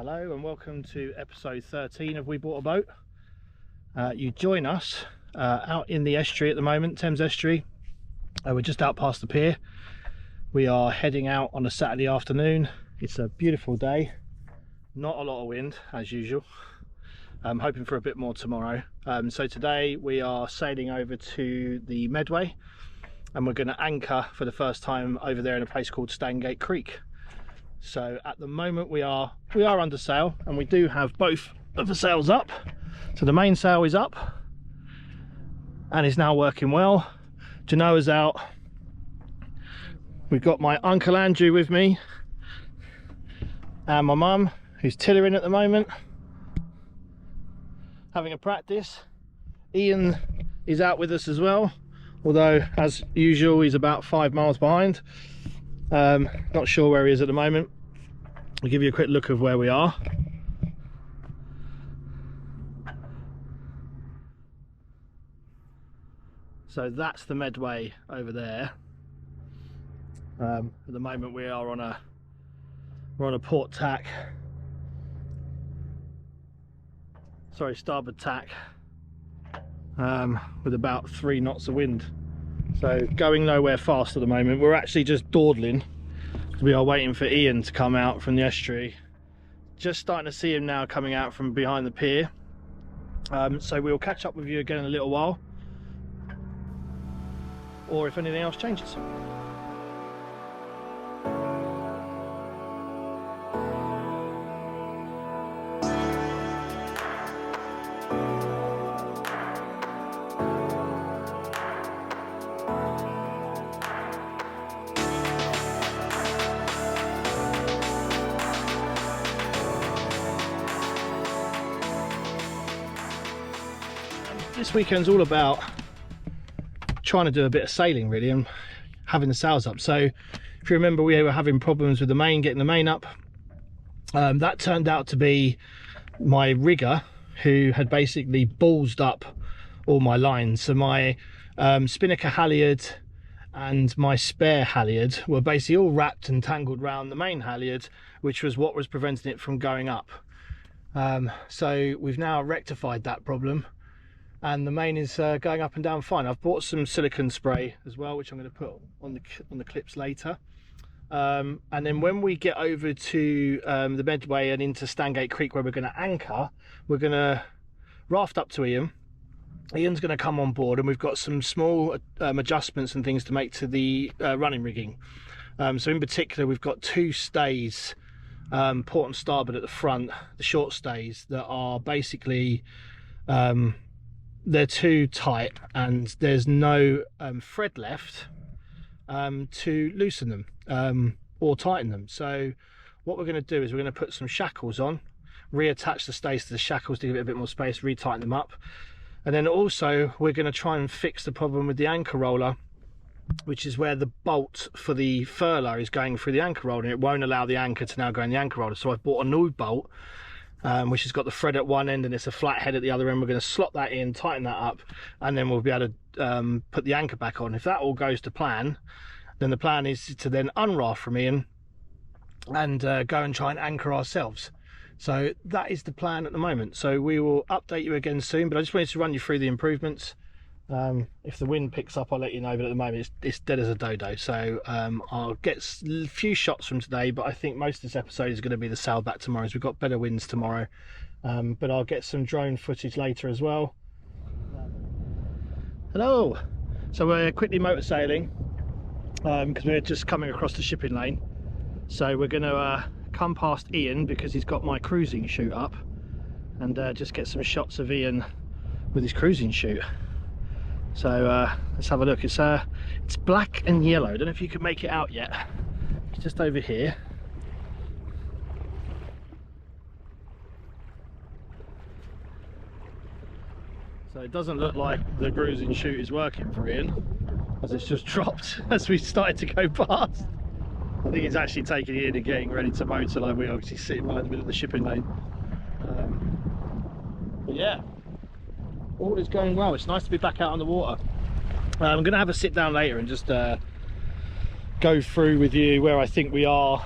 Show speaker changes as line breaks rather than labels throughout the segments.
Hello and welcome to episode 13 of We Bought a Boat. You join us out in the estuary at the moment, Thames estuary. We're just out past the pier. We are heading out on a Saturday afternoon. It's a beautiful day, not a lot of wind as usual. I'm hoping for a bit more tomorrow. So today we are sailing over to the Medway and we're going to anchor for the first time over there in a place called Stangate Creek. So at the moment we are under sail, and we do have both of the sails up. So the main sail is up and is now working well. Genoa's out. We've got my Uncle Andrew with me and my mum, who's tillering at the moment, having a practice. Ian is out with us as well, although as usual he's about 5 miles behind. Not sure where he is at the moment. I'll give you a quick look of where we are. So that's the Medway over there. At the moment we're on a port tack, starboard tack, with about 3 knots of wind. So going nowhere fast at the moment. We're actually just dawdling. We are waiting for Ian to come out from the estuary. Just starting to see him now coming out from behind the pier. So we'll catch up with you again in a little while, or if anything else changes. This weekend's all about trying to do a bit of sailing really and having the sails up. So if you remember, we were having problems with the main, getting the main up. That turned out to be my rigger, who had basically ballsed up all my lines. So my spinnaker halyard and my spare halyard were basically all wrapped and tangled round the main halyard, which was what was preventing it from going up. So we've now rectified that problem, and the main is going up and down fine. I've bought some silicone spray as well, which I'm going to put on the clips later. And then when we get over to the Medway and into Stangate Creek, where we're going to anchor, we're going to raft up to Ian. Ian's going to come on board, and we've got some small adjustments and things to make to the running rigging. So in particular, we've got 2 stays, port and starboard at the front, the short stays, that are basically they're too tight and there's no thread left to loosen them or tighten them. So what we're going to do is we're going to put some shackles on, reattach the stays to the shackles to give it a bit more space, retighten them up, and then also we're going to try and fix the problem with the anchor roller, which is where the bolt for the furler is going through the anchor roller, and it won't allow the anchor to now go in the anchor roller. So I've bought a new bolt, which has got the thread at one end and it's a flat head at the other end. We're going to slot that in, tighten that up, and then we'll be able to put the anchor back on. If that all goes to plan, then the plan is to then unraft from Ian and go and try and anchor ourselves. So that is the plan at the moment. So we will update you again soon, but I just wanted to run you through the improvements. If the wind picks up, I'll let you know, but at the moment it's dead as a dodo. So I'll get a few shots from today, but I think most of this episode is going to be the sail back tomorrow, as we've got better winds tomorrow. But I'll get some drone footage later as well. Hello. So we're quickly motor sailing because we're just coming across the shipping lane. So we're going to come past Ian because he's got my cruising chute up, and just get some shots of Ian with his cruising chute. So let's have a look. It's black and yellow. I don't know if you can make it out yet. It's just over here. So it doesn't look like the cruising chute is working for Ian, as it's just dropped as we started to go past. I think it's actually taking Ian and getting ready to motor, like we're obviously sitting right in the middle of the shipping lane. But yeah, all is going well. It's nice to be back out on the water. I'm going to have a sit down later and just go through with you where I think we are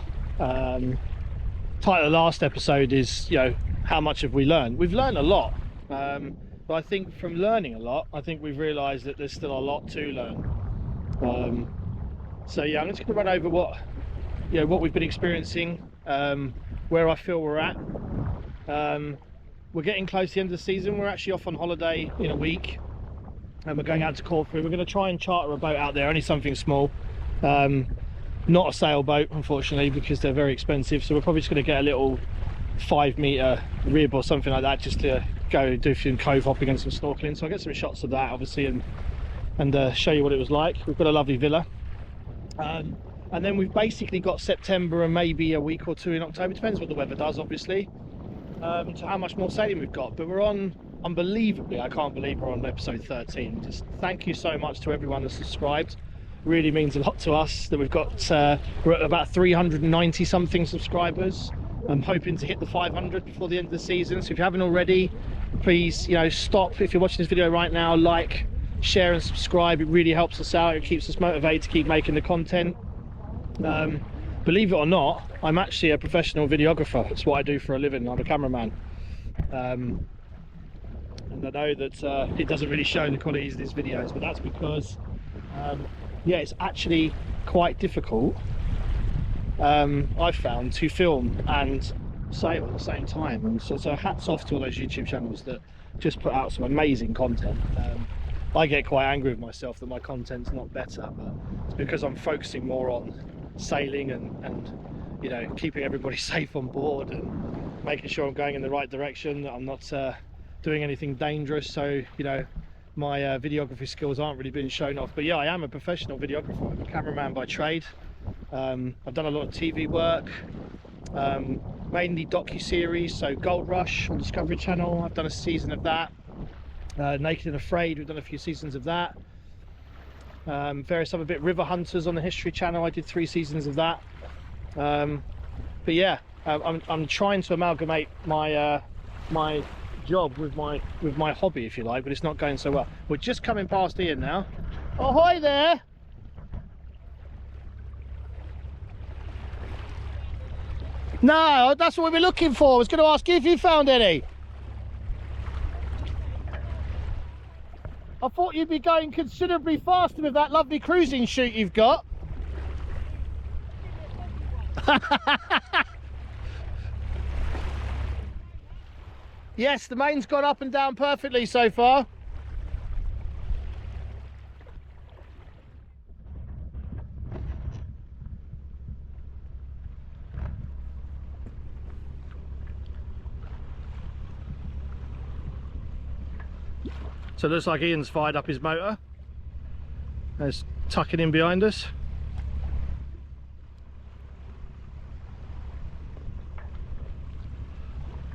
title of the last episode is, you know, how much have we learned? We've learned a lot, but I think from learning a lot, I think we've realised that there's still a lot to learn. So yeah, I'm just going to run over what, you know, what we've been experiencing, where I feel we're at. We're getting close to the end of the season. We're actually off on holiday in a week, and we're going out to Corfu. We're going to try and charter a boat out there, only something small. Not a sailboat, unfortunately, because they're very expensive. So we're probably just going to get a little 5-meter rib or something like that, just to go do some cove hopping and some snorkeling. So I'll get some shots of that, obviously, and show you what it was like. We've got a lovely villa. And then we've basically got September and maybe a week or two in October. Depends what the weather does, obviously, to how much more sailing we've got. But we're on, unbelievably, I can't believe we're on episode 13. Just thank you so much to everyone that's subscribed. Really means a lot to us that we've got, we're at about 390 something subscribers. I'm hoping to hit the 500 before the end of the season. So if you haven't already, please, you know, stop if you're watching this video right now, like, share and subscribe. It really helps us out. It keeps us motivated to keep making the content. Believe it or not, I'm actually a professional videographer. That's what I do for a living. I'm a cameraman. And I know that it doesn't really show the qualities of these videos, but that's because yeah, it's actually quite difficult, I've found, to film and sail at the same time. And so hats off to all those YouTube channels that just put out some amazing content. I get quite angry with myself that my content's not better, but it's because I'm focusing more on sailing and you know, keeping everybody safe on board and making sure I'm going in the right direction, that I'm not doing anything dangerous. So, you know, my videography skills aren't really being shown off. But yeah, I am a professional videographer. I'm a cameraman by trade. I've done a lot of TV work, mainly docu-series, so Gold Rush on Discovery Channel. I've done a season of that. Naked and Afraid, we've done a few seasons of that. Various other River Hunters on the History Channel, I did 3 seasons of that. But yeah, I'm trying to amalgamate my my job with my hobby, if you like, but it's not going so well. We're just coming past Ian now. Ahoy there! No, that's what we were looking for. I was going to ask you if you found any. I thought you'd be going considerably faster with that lovely cruising chute you've got. Yes, the main's gone up and down perfectly so far. So it looks like Ian's fired up his motor. There's tucking in behind us.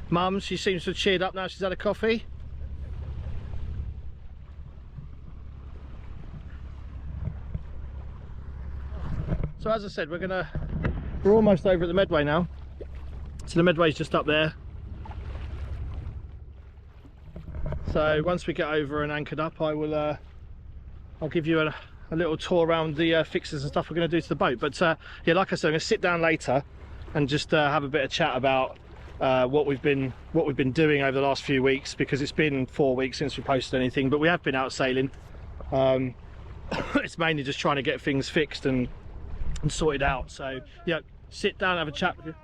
Mum, she seems to have cheered up now she's had a coffee. So as I said, we're almost over at the Medway now. So the Medway's just up there. So once we get over and anchored up, I will I'll give you a little tour around the fixes and stuff we're going to do to the boat. But yeah, like I said, I'm going to sit down later and just have a bit of chat about what we've been doing over the last few weeks, because it's been 4 weeks since we posted anything, but we have been out sailing. It's mainly just trying to get things fixed and sorted out. So yeah, sit down and have a chat with you.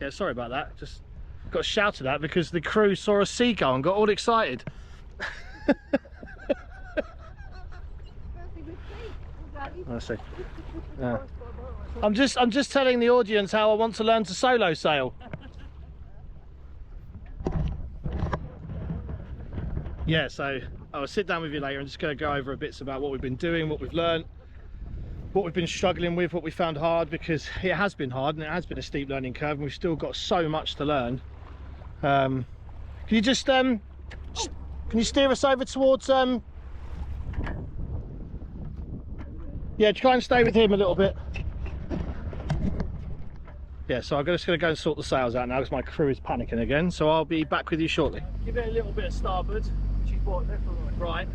Yeah, sorry about that. Just got shouted at because the crew saw a seagull and got all excited. I see. Yeah. I'm just telling the audience how I want to learn to solo sail. Yeah, so I'll sit down with you later and just going to go over a bits about what we've been doing, what we've learned, what we've been struggling with, what we found hard, because it has been hard and it has been a steep learning curve and we've still got so much to learn. Can you just can you steer us over towards yeah, try and stay with him a little bit. Yeah, so I'm just going to go and sort the sails out now because my crew is panicking again, so I'll be back with you shortly. Give it a little bit of starboard, which is what left or right.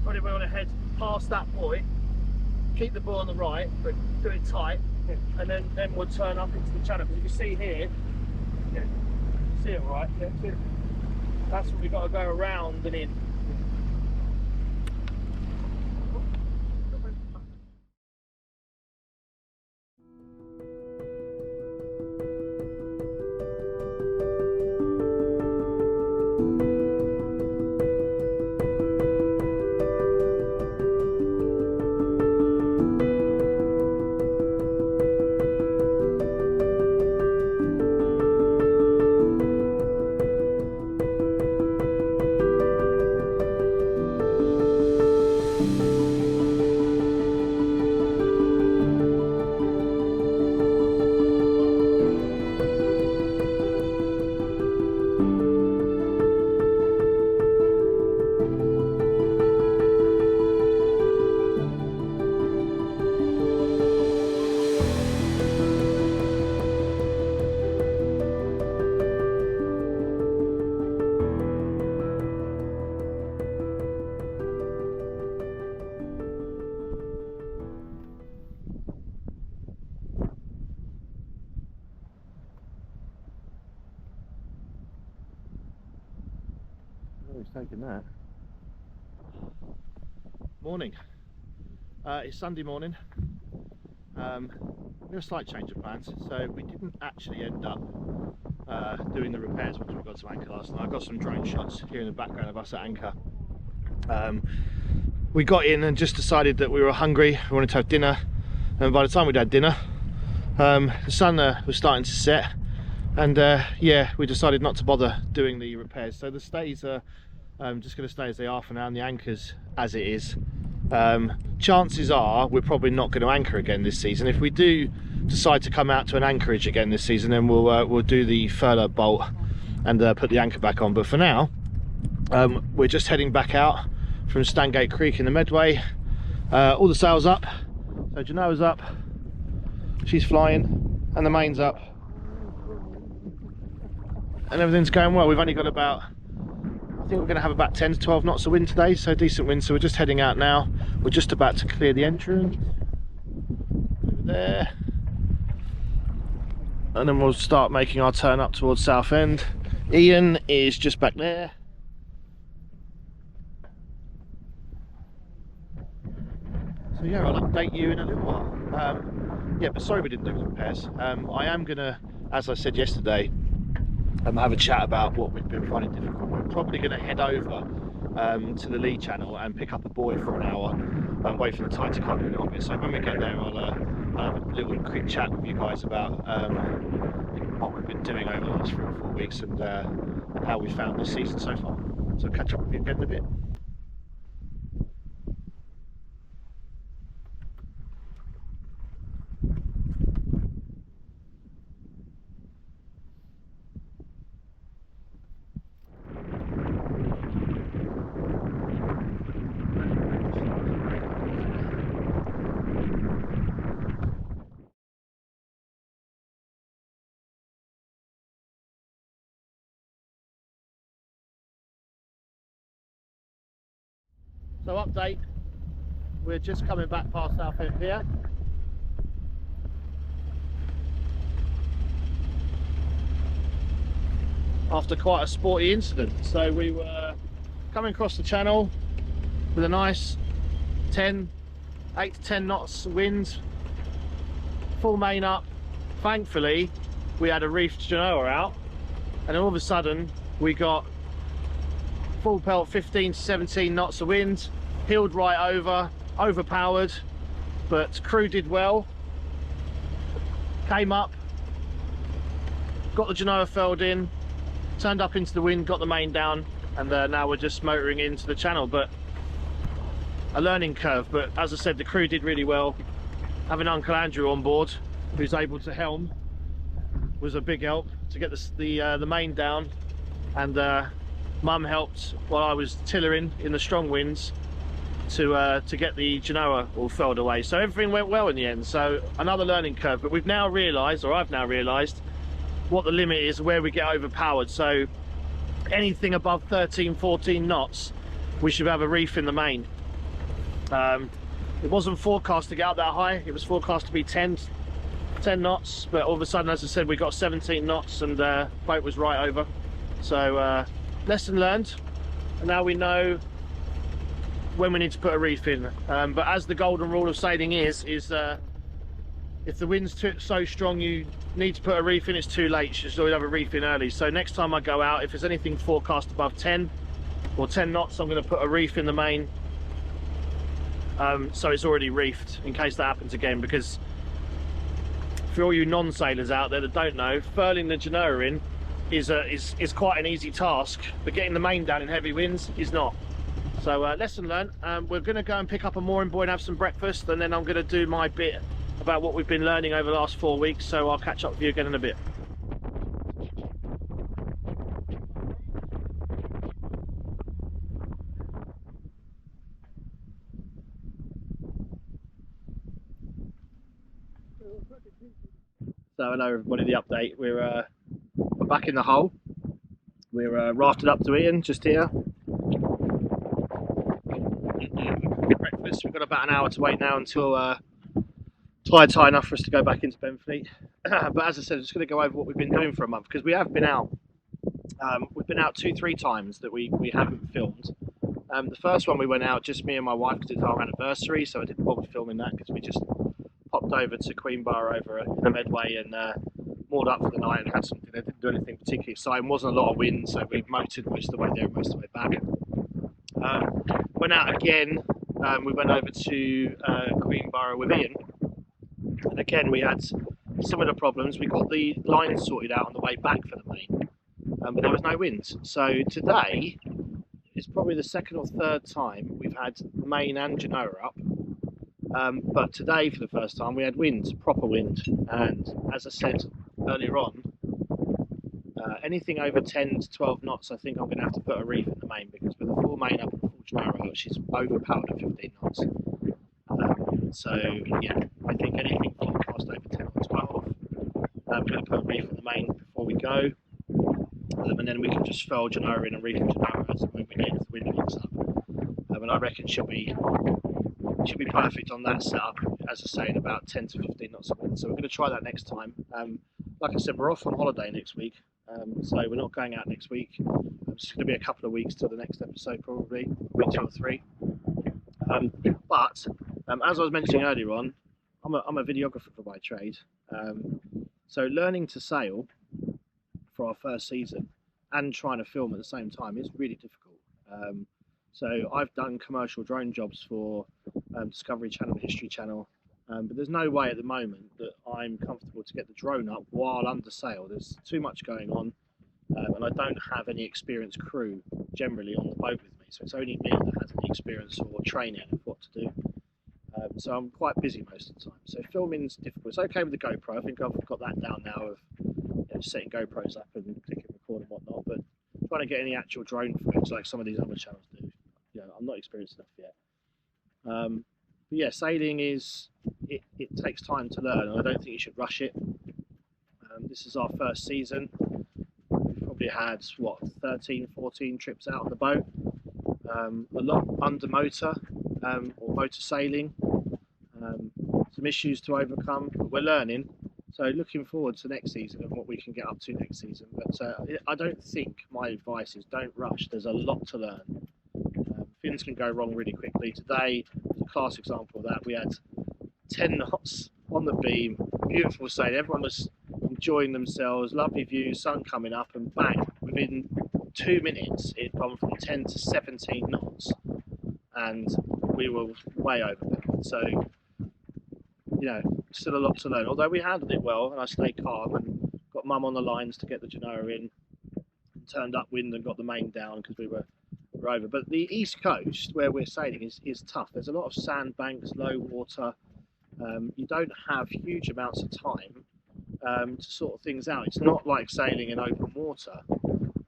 Probably we want to head past that buoy, keep the buoy on the right, but do it tight, and then we'll turn up into the channel. Because if you see here, see it right? Yeah, that's what we've got to go around and in. Taking that. Morning. It's Sunday morning. We had a slight change of plans, so we didn't actually end up doing the repairs once we got to anchor last night. I got some drone shots here in the background of us at anchor. We got in and just decided that we were hungry, we wanted to have dinner, and by the time we'd had dinner, the sun was starting to set, and yeah, we decided not to bother doing the repairs. So the stays are just going to stay as they are for now, and the anchors as it is. Chances are we're probably not going to anchor again this season. If we do decide to come out to an anchorage again this season, then we'll do the furlough bolt and put the anchor back on. But for now, we're just heading back out from Stangate Creek in the Medway. All the sails up, so Genoa's up, she's flying, and the main's up, and everything's going well. We've only got about, I think we're going to have about 10 to 12 knots of wind today, so decent wind. So we're just heading out now. We're just about to clear the entrance over there, and then we'll start making our turn up towards Southend. Ian is just back there. So yeah, I'll update you in a little while. Yeah, but sorry we didn't do the repairs. I am going to, as I said yesterday, have a chat about what we've been finding difficult. We're probably going to head over to the Lee channel and pick up a buoy for an hour and wait for the tide to come in a little bit. So when we get there, I'll have a little quick chat with you guys about what we've been doing over the last 3 or 4 weeks and how we found this season so far. So I'll catch up with you again in a bit. So update, we're just coming back past Southend here. After quite a sporty incident. So we were coming across the channel with a nice 8 to 10 knots wind, full main up. Thankfully, we had a reefed Genoa out, and all of a sudden we got full pelt 15 to 17 knots of wind, heeled right over, overpowered, but crew did well, came up, got the Genoa furled in, turned up into the wind, got the main down, and now we're just motoring into the channel. But a learning curve, but as I said, the crew did really well. Having Uncle Andrew on board, who's able to helm, was a big help to get the main down, and Mum helped while I was tillering in the strong winds to get the Genoa all furled away. So everything went well in the end. So another learning curve, but we've now realised, or I've now realised, what the limit is where we get overpowered. So anything above 13-14 knots, we should have a reef in the main. It wasn't forecast to get up that high. It was forecast to be 10 knots, but all of a sudden, as I said, we got 17 knots and boat was right over. So lesson learned, and now we know when we need to put a reef in. But as the golden rule of sailing is if the wind's so strong you need to put a reef in, it's too late. You should always have a reef in early. So next time I go out, if there's anything forecast above 10 or 10 knots, I'm going to put a reef in the main, so it's already reefed in case that happens again. Because for all you non-sailors out there that don't know, furling the genoa in is quite an easy task, but getting the main down in heavy winds is not. So lesson learned. We're going to go and pick up a mooring buoy and have some breakfast, and then I'm going to do my bit about what we've been learning over the last 4 weeks. So I'll catch up with you again in a bit. So hello everybody, the update. We're back in the hole. We're rafted up to Ian just here. Breakfast. We've got about an hour to wait now until tide's high enough for us to go back into Benfleet. But as I said, I'm just going to go over what we've been doing for a month, because we have been out. We've been out 2-3 times that we haven't filmed. The first one we went out, just me and my wife, because it's our anniversary, so I didn't bother filming that because we just popped over to Queenborough over in the Medway and moored up for the night and had something. They didn't do anything particularly exciting. Wasn't a lot of wind, so we motored most of the way there and most of the way back. Went out again. We went over to Queenborough with Ian, and again we had similar problems. We got the lines sorted out on the way back for the main, but there was no wind. So today is probably the second or third time we've had main and genoa up. But today, for the first time, we had wind, proper wind, and as I said earlier on, anything over 10 to 12 knots, I think I'm going to have to put a reef in the main, because with the full main up and full genoa, she's overpowered at 15 knots. So yeah, I think anything forecast over 10 or 12, I'm going to put a reef in the main before we go, and then we can just furl genoa in and reef genoa as and when we need, if the wind picks up. And I reckon she'll be perfect on that setup, as I say, in about 10 to 15 knots of wind. So we're going to try that next time. Like I said, we're off on holiday next week, so we're not going out next week. It's going to be a couple of weeks till the next episode, probably a week 2 or 3. But as I was mentioning earlier on, I'm a videographer for my trade, so learning to sail for our first season and trying to film at the same time is really difficult. So I've done commercial drone jobs for Discovery Channel, History Channel, but there's no way at the moment that I'm comfortable to get the drone up while under sail. There's too much going on, and I don't have any experienced crew generally on the boat with me, so it's only me that has any experience or training of what to do. So I'm quite busy most of the time. So filming's difficult. It's okay with the GoPro. I think I've got that down now of setting GoPros up and clicking record and whatnot, but trying to get any actual drone footage like some of these other channels do, I'm not experienced enough yet. But yeah, sailing it takes time to learn, and I don't think you should rush it. This is our first season. We've probably had 13, 14 trips out on the boat, a lot under motor or motor sailing, some issues to overcome, but we're learning. So looking forward to next season and what we can get up to next season. But I don't think my advice is don't rush. There's a lot to learn. Things can go wrong really quickly. Today was a class example of that. We had 10 knots on the beam, beautiful sailing. Everyone was enjoying themselves, lovely views, sun coming up, and bang, within 2 minutes it had gone from 10 to 17 knots, and we were way overpowered. So, still a lot to learn. Although we handled it well, and I stayed calm and got mum on the lines to get the genoa in, and turned up wind and got the main down because we were over. But the east coast where we're sailing is tough. There's a lot of sandbanks, low water. You don't have huge amounts of time to sort things out. It's not like sailing in open water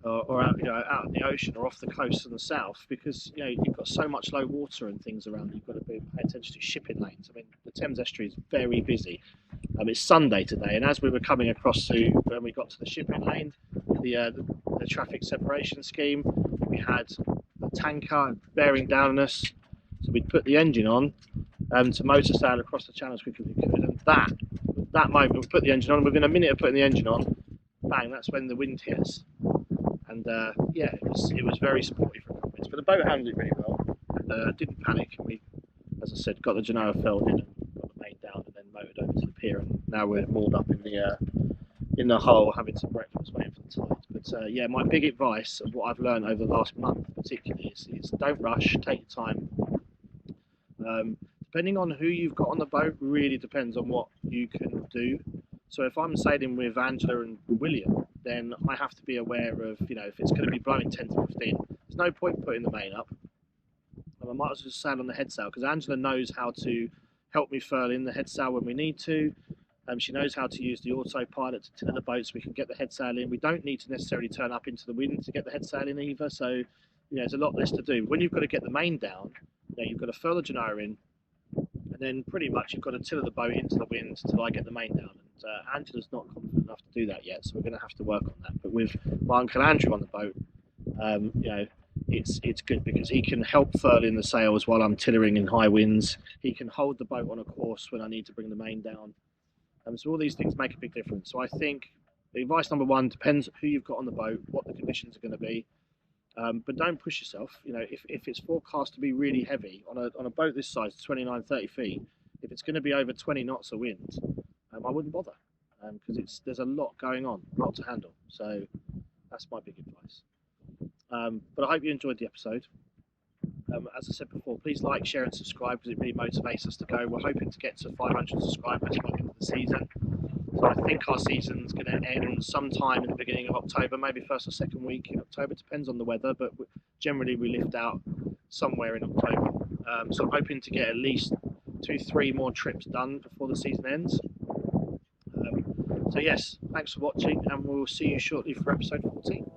or out, out in the ocean or off the coast in the south, because you've got so much low water and things around. You've got to pay attention to shipping lanes. I mean, the Thames estuary is very busy. It's Sunday today, and as we were coming across when we got to the shipping lane, the traffic separation scheme, we had a tanker bearing down on us. So we'd put the engine on to motor sail across the channel as quickly as we could. And that moment, we put the engine on. Within a minute of putting the engine on, bang! That's when the wind hit us. And yeah, it was very sporty for a couple of minutes. But the boat handled it really well and didn't panic. We, as I said, got the Genoa felled in and got the main down, and then motored over to the pier. And now we're moored up in the hull, having some breakfast, waiting for the tide. But yeah, my big advice of what I've learned over the last month, particularly, is don't rush, take your time. Depending on who you've got on the boat, really depends on what you can do. So if I'm sailing with Angela and William, then I have to be aware of, if it's going to be blowing 10 to 15, there's no point putting the main up. I might as well just sail on the head sail, because Angela knows how to help me furl in the head sail when we need to. She knows how to use the autopilot to tiller the boat so we can get the head sail in. We don't need to necessarily turn up into the wind to get the head sail in either. So, there's a lot less to do. When you've got to get the main down, you've got to furl the Genoa in, and then pretty much you've got to tiller the boat into the wind till I get the main down. And Angela's not confident enough to do that yet, so we're going to have to work on that. But with my Uncle Andrew on the boat, it's good because he can help furl in the sails while I'm tillering in high winds. He can hold the boat on a course when I need to bring the main down. So all these things make a big difference. So I think the advice number one depends who you've got on the boat, what the conditions are going to be. But don't push yourself. If it's forecast to be really heavy on a boat this size, 29, 30 feet, if it's going to be over 20 knots of wind, I wouldn't bother because there's a lot going on, a lot to handle. So that's my big advice. But I hope you enjoyed the episode. As I said before, please like, share and subscribe because it really motivates us to go. We're hoping to get to 500 subscribers by the end of the season. So I think our season's going to end sometime in the beginning of October, maybe first or second week in October, depends on the weather, but generally we lift out somewhere in October. So I'm hoping to get at least 2-3 more trips done before the season ends. So yes, thanks for watching, and we'll see you shortly for episode 14.